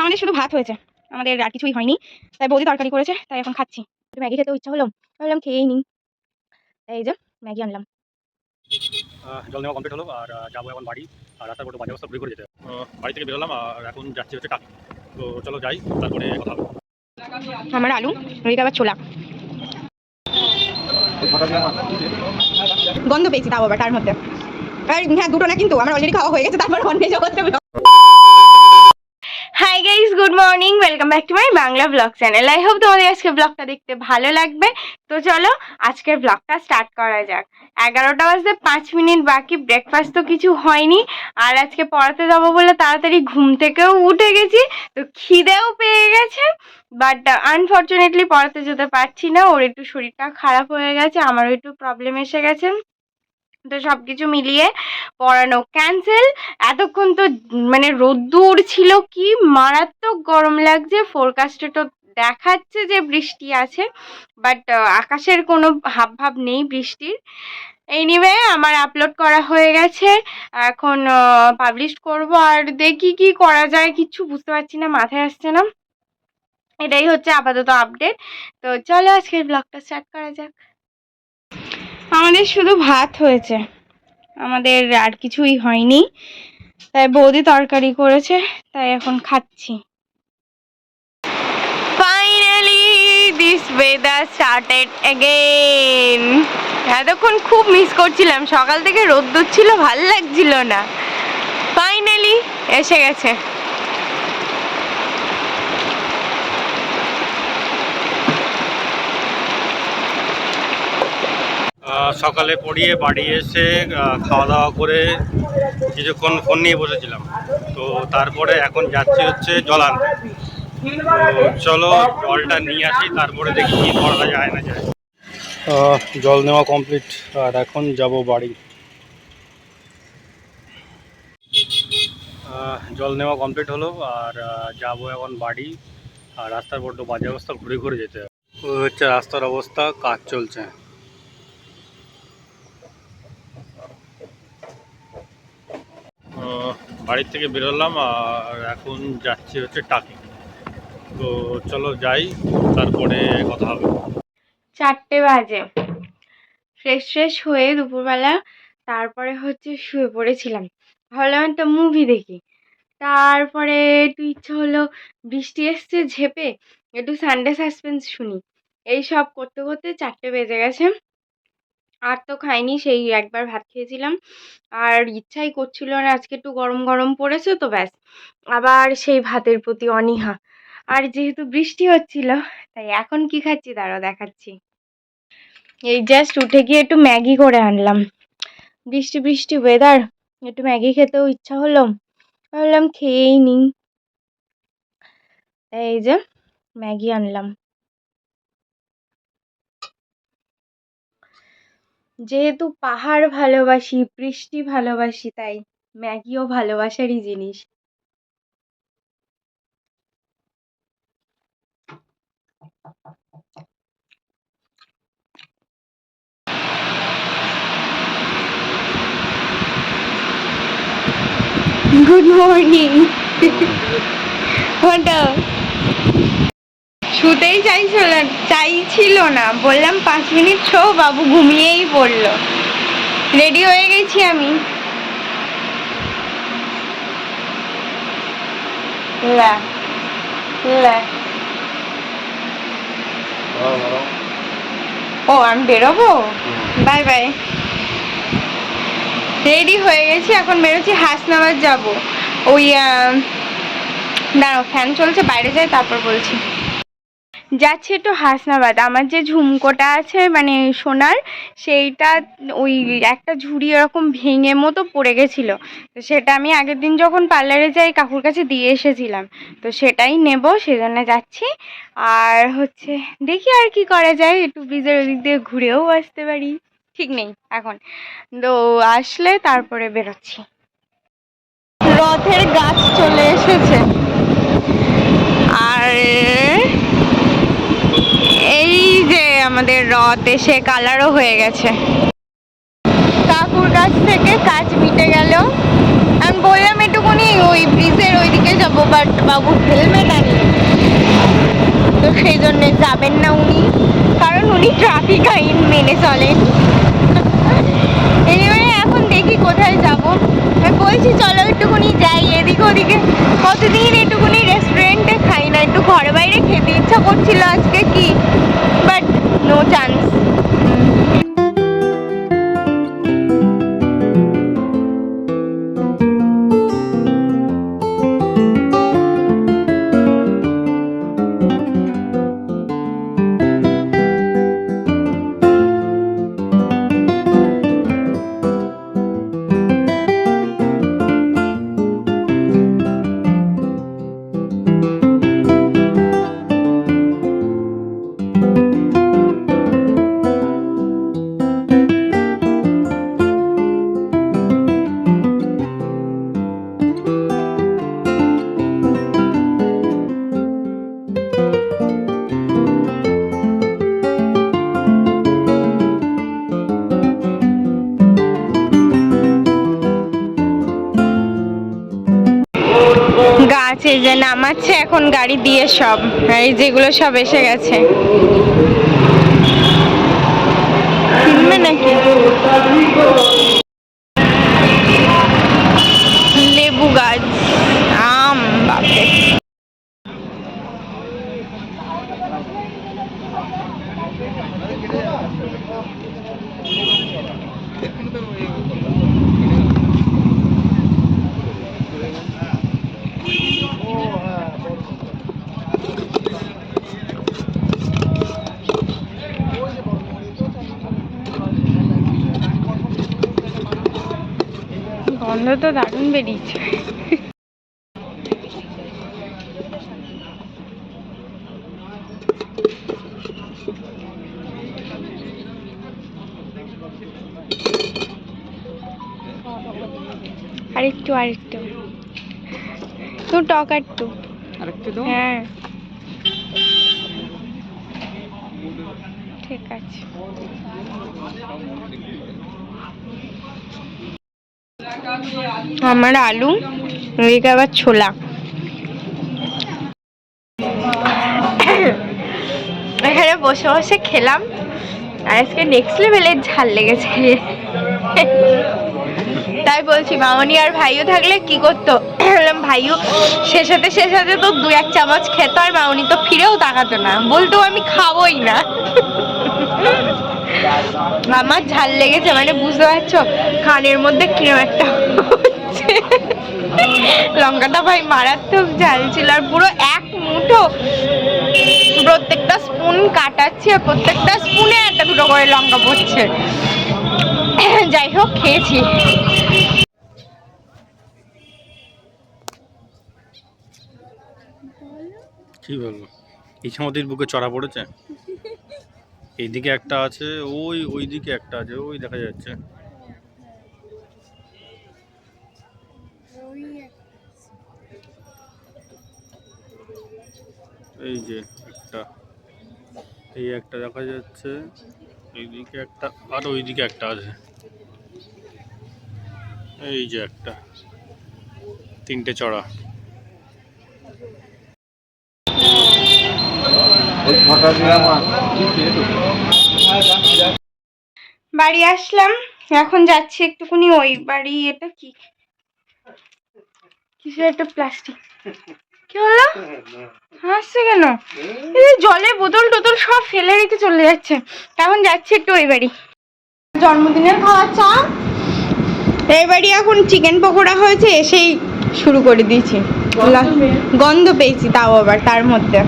আমাদের শুধু ভাত হয়েছে, আমাদের আর কিছুই হয়নি। তাই বৌদি তরকারি করেছে, তাই এখন খাচ্ছি। একটু ম্যাগি খেতেও ইচ্ছা হলো, ভাবলাম খেয়েই নিই। এই যে ম্যাগি আনলাম। জল নেওয়া কমপ্লিট হলো আর যাবো এখন বাড়ি। আর রাস্তার পথে বাজে অবস্থা ঘুরে ঘুরে যেতে বাড়ি থেকে বেরোলাম আর এখন যাচ্ছি হচ্ছে টাকি। তো চলো যাই, তারপরে কথা হবে। আমার আলু, ওইটা আবার ছোলা। গন্ধ পেয়েছি তাও আবার তার মধ্যে। হ্যাঁ, দুটো না, কিন্তু আমার অলরেডি খাওয়া হয়ে গেছে, তারপর অন্য জগতে। Hi guys, good morning, welcome back to my Bangla blog channel. I hope তোমাদের আজকে ব্লগটা দেখতে ভালো লাগবে। তো চলো আজকের ব্লগটা স্টার্ট করা যাক। 11টা বাজতে 5 মিনিট বাকি, ব্রেকফাস্ট তো কিছু হয়নি। আর আজকে পড়াতে যাবো বলে তাড়াতাড়ি ঘুম থেকেও উঠে গেছি, তো খিদেও পেয়ে গেছে। বাট আনফর্চুনেটলি পড়াতে যেতে পারছি না, ওর একটু শরীরটা খারাপ হয়ে গেছে, আমারও একটু প্রবলেম এসে গেছে। তো সবকিছু মিলিয়ে পড়ানো ক্যান্সেল। এতক্ষণ তো মানে রোদ্দুর ছিল, কি মারাত্মক গরম লাগছে। ফোরকাস্টে তো দেখাচ্ছে যে বৃষ্টি আছে, বাট আকাশের কোনো হাবভাব নেই বৃষ্টির। এনিওয়ে আমার আপলোড করা হয়ে গেছে, এখন পাবলিশ করব। আর দেখি কি করা যায়, কিছু বুঝতে পারছি না, মাথায় আসছে না। এটাই হচ্ছে আপাতত আপডেট। তো চলো আজকের ব্লগটা স্টার্ট করা যাক। আমাদের শুধু ভাত হয়েছে, আমাদের আর কিছুই হয়নি। তাই বৌদি তরকারি করেছে, তাই এখন খাচ্ছি। Finally this weather started again. এতক্ষণ খুব মিস করছিলাম, সকাল থেকে রোদ্দুর ছিল, ভাল লাগছিল না। ফাইনালি এসে গেছে। সকালে পড়িয়ে বাড়ি এসে খাওয়া দাওয়া করে কিছুক্ষণ ফোন নিয়ে বসেছিলাম। তো তারপরে এখন যাচ্ছি হচ্ছে জল আনতে। তো চলো জলটা নিয়ে আসি, তারপরে দেখি কি করা যায় না যায়। জল নেওয়া কমপ্লিট আর এখন যাব বাড়ি। জল নেওয়া কমপ্লিট হলো আর যাব এখন বাড়ি। আর রাস্তার বড্ড বাজে অবস্থা, ঘুরে ঘুরে যেতে হবে। হচ্ছে রাস্তার অবস্থা, কাজ চলছে। বাড়ির থেকে বেরোলাম আর এখন যাচ্ছি হচ্ছে টাকি। তো চলো যাই, তারপরে কথা হবে। 4টে বাজে, ফ্রেশ হয়ে দুপুরবেলা তারপরে হচ্ছে শুয়ে পড়েছিলাম। ভাবলাম একটা মুভি দেখি। তারপরে একটু ইচ্ছা হলো, বৃষ্টি এসছে ঝেপে, একটু সানডে সাসপেন্স শুনি। এই সব করতে করতে 4টে বেজে গেছে। আর তো খাইনি, সেই একবার ভাত খেয়েছিলাম, আর ইচ্ছাই করছিল না। আজকে একটু গরম গরম পড়েছে তো ব্যাস, আবার সেই ভাতের প্রতি অনীহা। আর যেহেতু বৃষ্টি হচ্ছিল, তাই এখন কি খাচ্ছি তারও দেখাচ্ছি। এই জাস্ট উঠে গিয়ে একটু ম্যাগি করে আনলাম। বৃষ্টি বৃষ্টি ওয়েদার, একটু ম্যাগি খেতেও ইচ্ছা হলো, ভাবলাম খেয়েই নিই। এই যে ম্যাগি আনলাম। যেহেতু পাহাড় ভালোবাসি, বৃষ্টি ভালোবাসি, তাই ম্যাগিও ভালোবাসারই জিনিস। Good morning. ওটা শুতেই চাইছিল না, বললাম 5 মিনিট শো, বাবু ঘুমিয়েই পড়লো। রেডি হয়ে গেছি আমি। ও আমি বেরোবো, বাই বাই। রেডি হয়ে গেছি, এখন বেরোচ্ছি, হাসনাবাদ যাবো। ওই দাঁড়াও, ফ্যান চলছে, বাইরে যাই তারপর বলছি। যাচ্ছি একটু হাসনাবাদ। আমার যে ঝুমকোটা আছে মানে সোনার, সেইটা ওই একটা ঝুড়ি এরকম ভেঙে মতো পড়ে গেছিলো। তো সেটা আমি আগের দিন যখন পার্লারে যাই কাকুর কাছে দিয়ে এসেছিলাম, তো সেটাই নেব, সেজন্য যাচ্ছি। আর হচ্ছে দেখি আর কি করা যায়, একটু ব্রিজের ওদিক দিয়ে ঘুরেও আসতে পারি, ঠিক নেই এখন। তো আসলে তারপরে বেরোচ্ছি। রথের গাছ চলে এসেছে, আর এই যে আমাদের রথ এসে কালারও হয়ে গেছে। কাকুর কাছ থেকে কাজ মিটে গেল, আমি বললাম একটুখানি ওই ব্রিজের ওইদিকে যাবো, বাট বাবু হেলমেট আনেনি, তো সেই জন্য যাবেন না উনি, কারণ উনি ট্রাফিক আইন মেনে চলেন। এনিওয়ে এখন দেখি কোথায় যাব। আমি বলছি চলো একটুখানি যাই এদিকে ওদিকে, কতদিন একটুখানি রেস্টুরেন্টে খাই না, একটু ঘরে বাইরে খেতে ইচ্ছা করছিল আজকে কি, বাট নো চান্স। গাছে যে নামাচ্ছে এখন গাড়ি দিয়ে সব, এই যেগুলো সব এসে গেছে। কিনবে নাকি লেবু গাছ, আম, বাপরে গন্ধ তো দারুণ বেরিয়েছে। আরেকটু আরেকটু তো টক একটু আরেকটু দাও। হ্যাঁ ঠিক আছে। আমার আলু, এদিকে আবার ছোলা। এখানে বসে বসে খেলাম, আর আজকে নেক্সট লেভেলের ঝাল লেগেছে। তাই বলছি মামনি আর ভাইও থাকলে কি করতো, ভাইও শেষাতে শেষাতে তো 2-1 চামচ খেত, আর মামনি তো ফিরেও তাকাতো না, বলতো আমি খাবোই না। আমার ঝাল লেগেছে মানে বুঝতে পারছো খানের মধ্যে কিরম একটা হচ্ছে। লঙ্কাটা ভাই মারাত্মক ঝাল ছিল, আর পুরো এক মুঠো, প্রত্যেকটা স্পুন কাটাচ্ছে, প্রত্যেকটা স্পুনে 1-2 করে লঙ্কা পড়ছে। যাই হোক খেয়েছি। কি বলবো, ইছামতির বুকে চড়া পড়েছে। এইদিকে একটা আছে, ওইদিকে একটা আছে, ওই দেখা যাচ্ছে। এই যে একটা, এই একটা দেখা যাচ্ছে, এইদিকে একটা, আর ওইদিকে একটা আছে। এই যে একটা, 3টে চড়া। বাড়ি আসলাম, এখন যাচ্ছি একটুখানি ওই বাড়ি। এটা কি কিসের একটা প্লাস্টিক, কি হলো হাসছে কেন? এই জলের বোতল টোতল সব ফেলে রেখে চলে যাচ্ছে। এখন যাচ্ছি একটু ওই বাড়ি, জন্মদিনের খাওয়া চা। এই বাড়ি এখন চিকেন পকোড়া হয়েছে, এসেই শুরু করে দিয়েছি, গন্ধ পেয়েছি তাও আবার তার মধ্যে।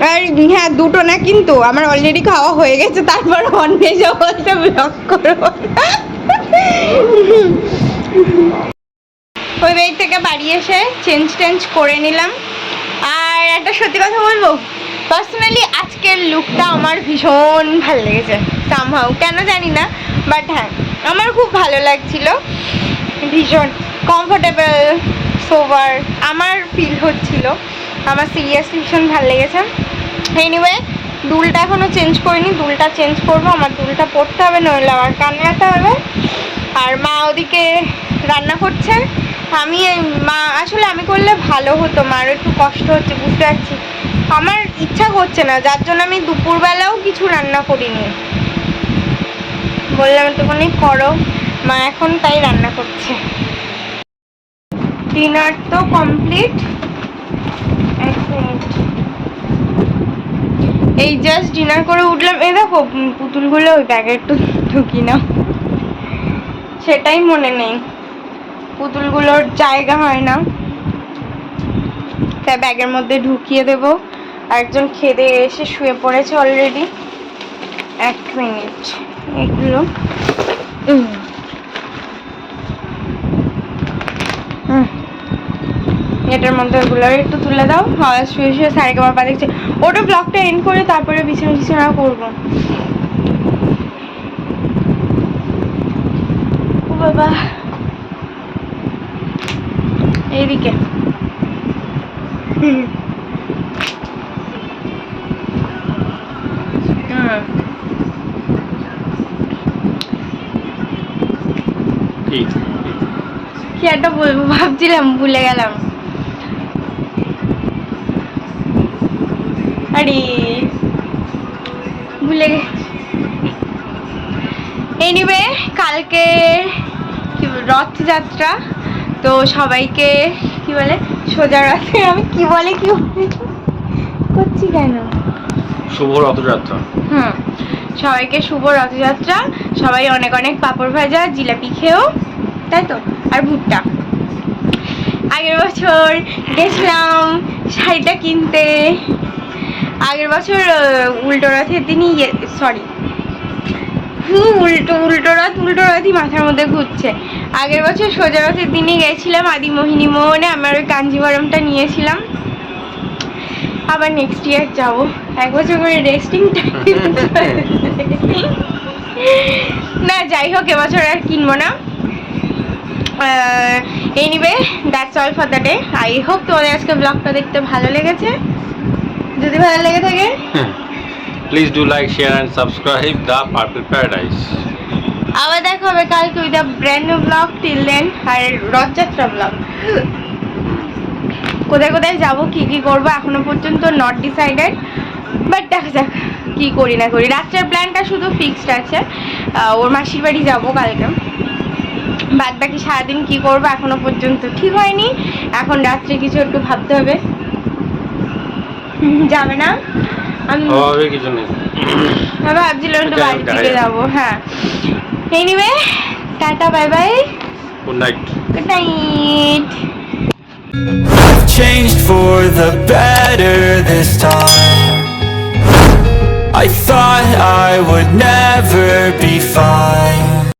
আর হ্যাঁ, 2টো না, কিন্তু আমার অলরেডি খাওয়া হয়ে গেছে, তারপর অন্বেষা বলতে ব্লগ করবো। ওই বাড়ি থেকে বাড়ি এসে চেঞ্জ করে নিলাম। আর একটা সত্যি কথা বলবো, পার্সোনালি আজকের লুকটা আমার ভীষণ ভালো লেগেছে, সামহাউ কেন জানি না, বাট হ্যাঁ আমার খুব ভালো লাগছিল, ভীষণ কমফোর্টেবল, সোবার আমার ফিল হচ্ছিল, আমার সিরিয়াসলি ভীষণ ভালো লেগেছে। এনিওয়ে দুলটা এখনও চেঞ্জ করিনি, দুলটা চেঞ্জ করবো, আমার দুলটা পরতে হবে, নইলে আবার কান ব্যথা হবে। আর মা ওদিকে রান্না করছে। আমি মা আসলে আমি করলে ভালো হতো, মারও একটু কষ্ট হচ্ছে বুঝতে পারছি, আমার ইচ্ছা করছে না, যার জন্য আমি দুপুরবেলাও কিছু রান্না করিনি। বললাম একটুখানি করো, মা এখন তাই রান্না করছে। ডিনার তো কমপ্লিট। এক মিনিট, এই জাস্ট ডিনার করে উঠলাম। এই দেখো পুতুলগুলো ওই ব্যাগে একটু ঢুকি না, সেটাই মনে নেই, পুতুলগুলোর জায়গা হয় না, তাই ব্যাগের মধ্যে ঢুকিয়ে দেব। আরেকজন খেদে এসে শুয়ে পড়েছে অলরেডি। এক মিনিট, এগুলো এটার মধ্যে ওগুলো একটু তুলে দাও। শুয়ে শুয়ে সারেগামা পা দেখছে। ওটা ব্লগটা এন্ড করে তারপরে বিছানা টিছানা করবো। ও বাবা, এইদিকে কি একটা বলবো ভাবছিলাম, ভুলে গেলাম। আরে ভুলে গেছি। এনিওয়ে, কালকে রথযাত্রা, তো সবাইকে কি বলে সোজা রথে, আমি কি বলে কি করছি কেন, শুভ রথযাত্রা। সবাইকে শুভ রথযাত্রা। সবাই অনেক অনেক পাঁপড় ভাজা জিলাপি খেও, তাই তো, আর ভুট্টা। আগের বছর গেছিলাম শাড়িটা কিনতে, আগের বছর উল্টো রথের দিনই, সরি উল্টো রথই মাথার মধ্যে ঘুরছে। আগের বছর সোজা রথের দিনই গেছিলাম আদিমোহিনী মোহনে, আমার ওই কাঞ্জিভারমটা নিয়েছিলাম। আবার নেক্সট ইয়ার যাবো, এক বছর করে রেস্টিং টাইম। না যাই হোক, এবছর আর কিনবো না। Anyway, that's all for the day. I hope তোমাদের আজকে ব্লগটা দেখতে ভালো লেগেছে। যদি ভালো লেগে থাকে please do like, share and subscribe the purple paradise. আবার দেখা হবে কালকে with a brand new blog. Till then, আর রথযাত্রা ব্লগ। কোথায় কোথায় যাবো, কি কি করবো এখনো পর্যন্ত নট ডিসাইডেড, বাট দেখা যাক কি করি না করি। রাত্রের প্ল্যানটা শুধু ফিক্সড আছে, ওর মাসির বাড়ি যাবো কালকে। বাদ বাকি সারাদিন কি করবো এখনো পর্যন্ত ঠিক হয়নি। এখন রাত্রে কিছু একটু ভাবতে হবে। যাবে না? আমি কিছু নেই, ভাবছিলাম একটু বাড়ির দিকে যাবো। হ্যাঁ, anyway, tata, bye bye, good night. Good night. I've changed for the better this time. I thought I would never be fine.